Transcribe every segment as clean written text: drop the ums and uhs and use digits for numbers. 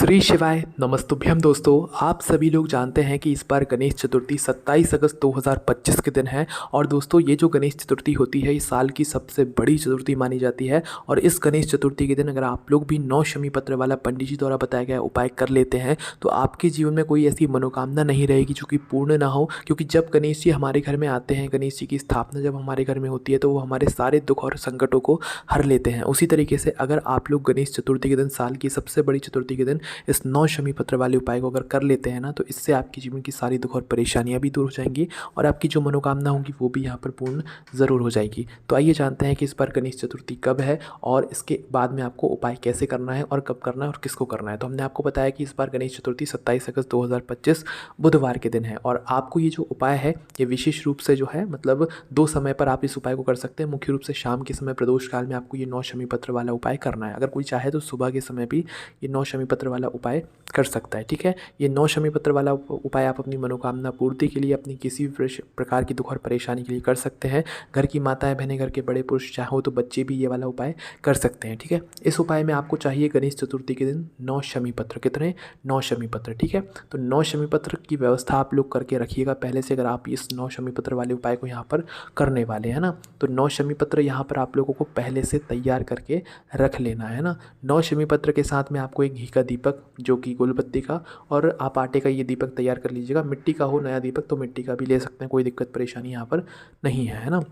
श्री शिवाय नमस्तुभ्यम दोस्तों। आप सभी लोग जानते हैं कि इस बार गणेश चतुर्थी 27 अगस्त 2025 के दिन है। और दोस्तों ये जो गणेश चतुर्थी होती है इस साल की सबसे बड़ी चतुर्थी मानी जाती है। और इस गणेश चतुर्थी के दिन अगर आप लोग भी 9 शमी पत्र वाला पंडित जी द्वारा बताया गया उपाय कर लेते हैं तो आपके जीवन में कोई ऐसी मनोकामना नहीं रहेगी जो कि पूर्ण ना हो। क्योंकि जब गणेश जी हमारे घर में आते हैं, गणेश जी की स्थापना जब हमारे घर में होती है तो वो हमारे सारे दुख और संकटों को हर लेते हैं। उसी तरीके से अगर आप लोग गणेश चतुर्थी के दिन, साल की सबसे बड़ी चतुर्थी के दिन, इस 9 शमी पत्र वाले उपाय को अगर कर लेते हैं ना तो इससे आपके जीवन की सारी दुख और परेशानियां भी दूर हो जाएंगी और आपकी जो मनोकामना होगी वो भी यहाँ पर पूर्ण ज़रूर हो जाएगी। तो आइए जानते हैं कि इस बार गणेश चतुर्थी कब है और इसके बाद में आपको उपाय कैसे करना है और कब करना है और किसको करना है। तो हमने आपको बताया कि इस बार गणेश चतुर्थी 27 अगस्त 2025 बुधवार के दिन है और आपको ये जो उपाय है ये विशेष रूप से जो है मतलब 2 समय पर आप इस उपाय को कर सकते हैं। मुख्य रूप से शाम के समय प्रदोष काल में आपको ये 9 शमी पत्र वाला उपाय करना है। अगर कोई चाहे तो सुबह के समय भी ये 9 शमी पत्र वाला उपाय कर सकता है। ठीक है, ये 9 शमी पत्र वाला उपाय आप अपनी मनोकामना पूर्ति के लिए, अपनी किसी भी प्रकार की दुख और परेशानी के लिए कर सकते हैं। घर की माताएं बहनें, घर के बड़े पुरुष चाहो तो बच्चे भी ये वाला उपाय कर सकते हैं। ठीक है, इस उपाय में आपको चाहिए गणेश चतुर्थी के दिन 9 शमी पत्र। कितने? 9 शमी पत्र। ठीक है, तो 9 शमी पत्र की व्यवस्था आप लोग करके रखिएगा पहले से, अगर आप इस 9 शमी पत्र वाले उपाय को यहाँ पर करने वाले हैं ना। तो 9 शमी पत्र यहाँ पर आप लोगों को पहले से तैयार करके रख लेना है ना। 9 शमी पत्र के साथ में आपको एक घी का दीपक, जो कि गोलबत्ती का, और आप आटे का ये दीपक तैयार कर लीजिएगा। मिट्टी का हो नया दीपक तो मिट्टी का भी ले सकते हैं, कोई दिक्कत परेशानी यहाँ पर नहीं है ना।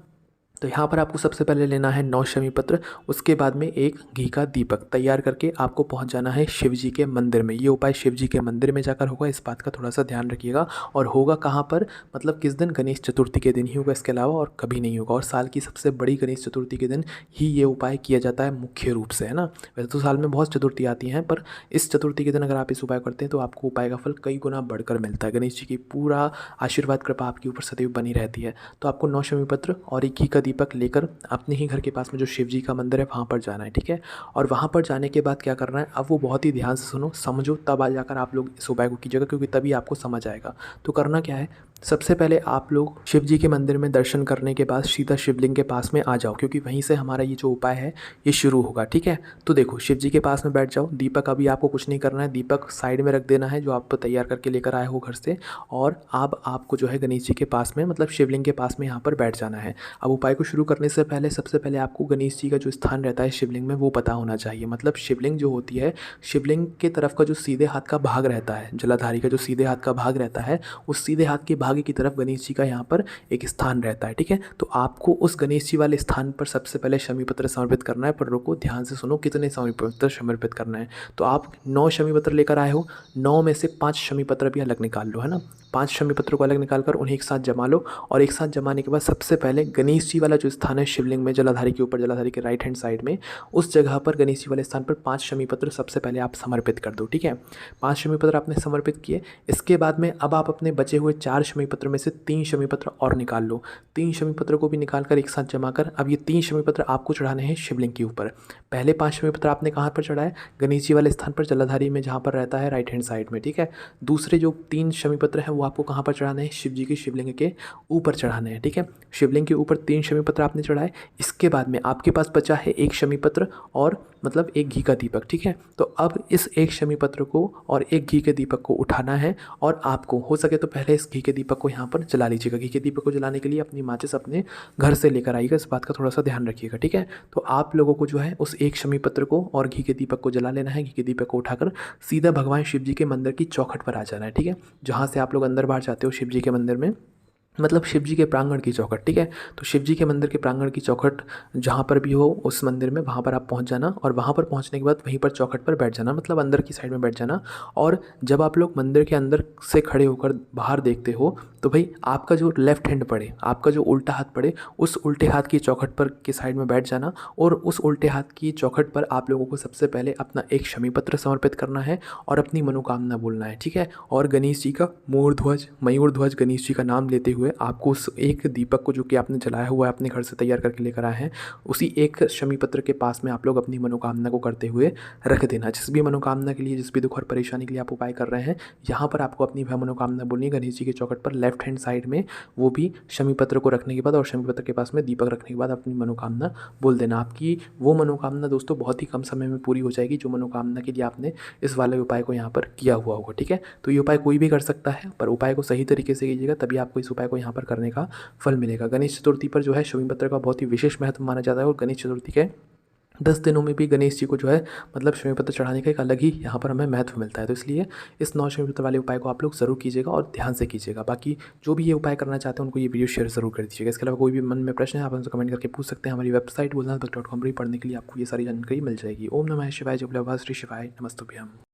तो यहाँ पर आपको सबसे पहले लेना है 9 शमी पत्र, उसके बाद में एक घी का दीपक तैयार करके आपको पहुँच जाना है शिव जी के मंदिर में। ये उपाय शिव जी के मंदिर में जाकर होगा, इस बात का थोड़ा सा ध्यान रखिएगा। और होगा कहाँ पर, मतलब किस दिन? गणेश चतुर्थी के दिन ही होगा, इसके अलावा और कभी नहीं होगा। और साल की सबसे बड़ी गणेश चतुर्थी के दिन ही ये उपाय किया जाता है मुख्य रूप से, है ना। वैसे तो साल में बहुत चतुर्थी आती हैं पर इस चतुर्थी के दिन अगर आप इस उपाय करते हैं तो आपको उपाय का फल कई गुना बढ़कर मिलता है। गणेश जी की पूरा आशीर्वाद कृपा आपके ऊपर सदैव बनी रहती है। तो आपको 9 शमी पत्र और एक घी का दीपक लेकर अपने ही घर के पास में जो शिव जी का मंदिर है वहाँ पर जाना है। ठीक है, और वहाँ पर जाने के बाद क्या करना है, अब वो बहुत ही ध्यान से सुनो समझो, तब आ जाकर आप लोग इस उपाय को कीजिएगा, क्योंकि तभी आपको समझ आएगा। तो करना क्या है, सबसे पहले आप लोग शिव जी के मंदिर में दर्शन करने के बाद सीधा शिवलिंग के पास में आ जाओ, क्योंकि वहीं से हमारा ये जो उपाय है ये शुरू होगा। ठीक है, तो देखो शिव जी के पास में बैठ जाओ। दीपक अभी आपको कुछ नहीं करना है, दीपक साइड में रख देना है जो आप तैयार करके लेकर आए हो घर से। और अब आपको जो है गणेश जी के पास में, मतलब शिवलिंग के पास में यहाँ पर बैठ जाना है। अब उपाय को शुरू करने से पहले सबसे पहले आपको गणेश जी का जो स्थान रहता है शिवलिंग में वो पता होना चाहिए। मतलब शिवलिंग जो होती है, शिवलिंग के तरफ का जो सीधे हाथ का भाग रहता है, जलाधारी का जो सीधे हाथ का भाग रहता है, उस सीधे हाथ के भाग की तरफ गणेश जी का यहाँ पर एक स्थान रहता है। ठीक है, तो आपको उस गणेश जी वाले स्थान पर सबसे पहले शमी पत्र समर्पित करना है। पर रुको, ध्यान से सुनो कितने शमी पत्र समर्पित करना है। तो आप 9 शमी पत्र लेकर आए हो, 9 में से 5 शमी पत्र भी अलग निकाल लो, है ना। 5 शमी पत्र को अलग निकाल कर उन्हें एक साथ जमा लो। और एक साथ जमाने के बाद सबसे पहले गणेश जी वाला जो स्थान है शिवलिंग में, जलाधारी के ऊपर, जलाधारी के राइट हैंड साइड में, उस जगह पर गणेश जी वाले स्थान पर 5 शमी पत्र सबसे पहले आप समर्पित कर दो। ठीक है, 5 शमी पत्र आपने समर्पित किए। इसके बाद में अब आप अपने बचे हुए 4 शमी पत्र में से 3 शमी पत्र और निकाल लो। 3 शमी पत्र को भी निकाल कर एक साथ जमा कर अब ये 3 शमी पत्र आपको चढ़ाने हैं शिवलिंग के ऊपर। पहले 5 शमी पत्र आपने कहाँ पर चढ़ाए? गणेश जी वाले स्थान पर, जलाधारी में, जहाँ पर रहता है राइट हैंड साइड में। ठीक है, दूसरे जो 3 शमी पत्र हैं वो आपको कहाँ पर चढ़ाने हैं? शिव जी की शिवलिंग के ऊपर चढ़ाने हैं। ठीक है, शिवलिंग के ऊपर 3 शमी पत्र आपने चढ़ाए। इसके बाद में आपके पास बचा है एक शमी पत्र और मतलब एक घी का दीपक। ठीक है, तो अब इस एक शमी पत्र को और एक घी के दीपक को उठाना है और आपको हो सके तो पहले इस घी के दीपक को यहाँ पर जला लीजिएगा। घी के दीपक को जलाने के लिए अपनी माचिस अपने घर से लेकर आइएगा, इस बात का थोड़ा सा ध्यान रखिएगा। ठीक है, तो आप लोगों को जो है उस एक शमी पत्र को और घी के दीपक को जला लेना है। घी के दीपक को उठाकर सीधा भगवान शिव जी के मंदिर की चौखट पर आ जाना है। ठीक है, जहाँ से आप लोग अंदर बाहर जाते हो शिव जी के मंदिर में, मतलब शिव जी के प्रांगण की चौखट। ठीक है, तो शिव जी के मंदिर के प्रांगण की चौखट जहाँ पर भी हो उस मंदिर में, वहाँ पर आप पहुँच जाना। और वहाँ पर पहुँचने के बाद वहीं पर चौखट पर बैठ जाना, मतलब अंदर की साइड में बैठ जाना। और जब आप लोग मंदिर के अंदर से खड़े होकर बाहर देखते हो तो भाई आपका जो लेफ्ट हैंड पड़े, आपका जो उल्टा हाथ पड़े, उस उल्टे हाथ की चौखट पर की साइड में बैठ जाना। और उस उल्टे हाथ की चौखट पर आप लोगों को सबसे पहले अपना एक शमी पत्र समर्पित करना है और अपनी मनोकामना बोलना है। ठीक है, और गणेश जी का मोर ध्वज, मयूर ध्वज गणेश जी का नाम लेते हुए आपको उस एक दीपक को जो कि आपने जलाया हुआ है, अपने घर से तैयार करके लेकर आए हैं, उसी एक शमी पत्र के पास में आप लोग अपनी मनोकामना को करते हुए रख देना। जिस भी मनोकामना के लिए, जिस भी दुख और परेशानी के लिए आप उपाय कर रहे हैं, यहाँ पर आपको अपनी वह मनोकामना बोलनी है। गणेश जी की चौखट पर लेफ्ट हैंड साइड में वो भी शमी पत्र को रखने के बाद और शमी पत्र के पास में दीपक रखने के बाद अपनी मनोकामना बोल देना। आपकी वो मनोकामना दोस्तों बहुत ही कम समय में पूरी हो जाएगी जो मनोकामना के लिए आपने इस वाले उपाय को यहाँ पर किया हुआ होगा। ठीक है, तो ये उपाय कोई भी कर सकता है, पर उपाय को सही तरीके से कीजिएगा, तभी आपको इस उपाय को यहाँ पर करने का फल मिलेगा। गणेश चतुर्थी पर जो है शमी पत्र का बहुत ही विशेष महत्व माना जाता है और गणेश चतुर्थी के 10 दिनों में भी गणेश जी को जो है मतलब शमी पत्र चढ़ाने का एक अलग ही यहाँ पर हमें महत्व मिलता है। तो इसलिए इस 9 शमी पत्र वाले उपाय को आप लोग ज़रूर कीजिएगा और ध्यान से कीजिएगा। बाकी जो भी ये उपाय करना चाहते हैं उनको ये वीडियो शेयर ज़रूर कर दीजिएगा। इसके अलावा कोई भी मन में प्रश्न है आप हमसे कमेंट करके पूछ सकते हैं। हमारी वेबसाइट भोलेनाथ भक्त.com पर पढ़ने के लिए आपको ये सारी जानकारी मिल जाएगी। ओम नमः शिवाय, जय भोले बाबा, श्री शिवाय नमस्तुभ्यम।